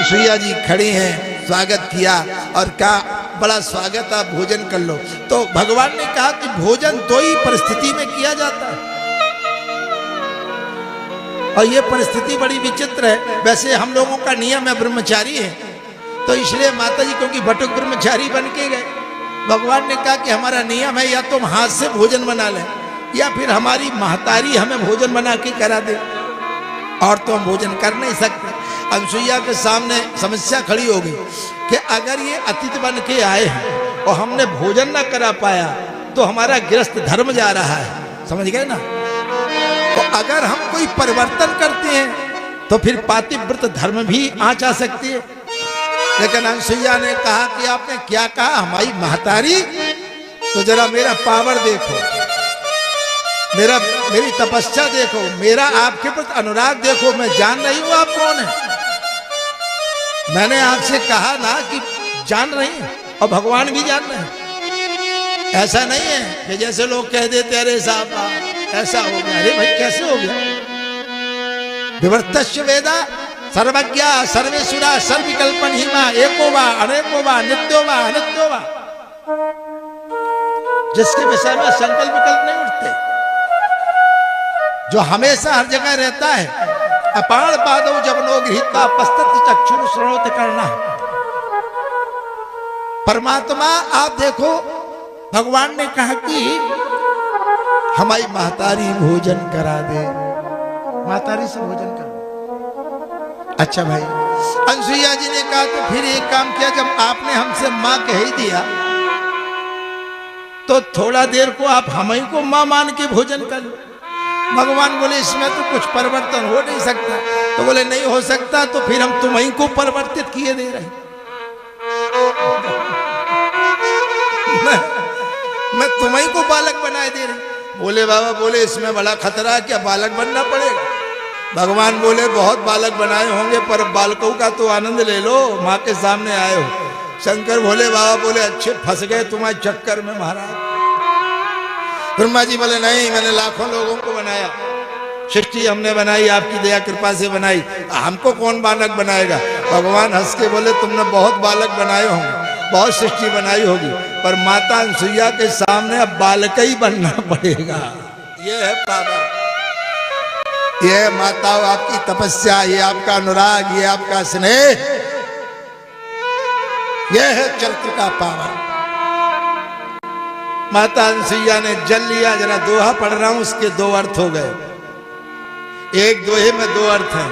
अनसुईया जी खड़ी हैं, स्वागत किया और कहा बड़ा स्वागत, आप भोजन कर लो। तो भगवान ने कहा कि भोजन दो ही परिस्थिति में किया जाता है, और ये परिस्थिति बड़ी विचित्र है। वैसे हम लोगों का नियम है ब्रह्मचारी है, तो इसलिए माता जी क्योंकि बटुक ब्रह्मचारी बन के गए, भगवान ने कहा कि हमारा नियम है या तुम हाथ से भोजन बना लें या फिर हमारी महतारी हमें भोजन बना के करा दे, और तो हम भोजन कर नहीं सकते। अनसुईया के सामने समस्या खड़ी हो गई कि अगर ये अतिथि बन के आए हैं और हमने भोजन ना करा पाया तो हमारा गृहस्थ धर्म जा रहा है, समझ गए ना। तो अगर हम कोई परिवर्तन करते हैं तो फिर पातिव्रत धर्म भी आँच आ सकती है। लेकिन अनसुईया ने कहा कि आपने क्या कहा, हमारी महतारी, तो जरा मेरा पावर देखो, मेरी तपस्या देखो, मेरा आपके प्रति अनुराग देखो, मैं जान रही हूं आप कौन है। मैंने आपसे कहा ना कि जान रही हैं, और भगवान भी जान रहे हैं। ऐसा नहीं है कि जैसे लोग कह देते अरे साहब ऐसा हो गया, अरे भाई कैसे हो गया। विवर्तस्य वेदा सर्वज्ञा सर्वेश्वरा सर्वविकल्पनिहिमा एको वा अनेको वा नित्यो वा अनित्यो वा, जिसके विषय में संकल्प विकल्प नहीं उठते, जो हमेशा हर जगह रहता है। अपाण पादौ जवनो गृहीता पस्तत् चक्षुर श्रोत करना। परमात्मा आप देखो, भगवान ने कहा कि हमारी महतारी भोजन करा दे, महतारी से भोजन करा। अच्छा भाई, अनसुईया जी ने कहा तो फिर एक काम किया, जब आपने हमसे माँ कह ही दिया तो थोड़ा देर को आप हमें को माँ मान के भोजन कर लो। भगवान बोले इसमें तो कुछ परिवर्तन हो नहीं सकता। तो बोले नहीं हो सकता तो फिर हम तुम्हीं को परिवर्तित किए दे रहे। मैं तुम्हीं को बालक बनाए दे रही। बोले बाबा, बोले इसमें बड़ा खतरा है, क्या बालक बनना पड़ेगा। भगवान बोले बहुत बालक बनाए होंगे पर बालकों का तो आनंद ले लो, माँ के सामने आए हो। शंकर भोले बाबा बोले अच्छे फंस गए तुम्हारे चक्कर में महाराज। ब्रह्मा जी बोले नहीं, मैंने लाखों लोगों को बनाया, सृष्टि हमने बनाई, आपकी दया कृपा से बनाई, हमको कौन बालक बनाएगा। भगवान हंस के बोले तुमने बहुत बालक बनाए होंगे, बहुत सृष्टि बनाई होगी, पर माता अनसुईया के सामने अब बालक ही बनना पड़ेगा। ये है पावर, ये है माताओं आपकी तपस्या, ये आपका अनुराग, ये आपका स्नेह, ये है चरित्र का पावर। माता अनसुईया ने जल लिया, जरा दोहा पढ़ रहा हूं, उसके दो अर्थ हो गए। एक दोहे में दो अर्थ हैं।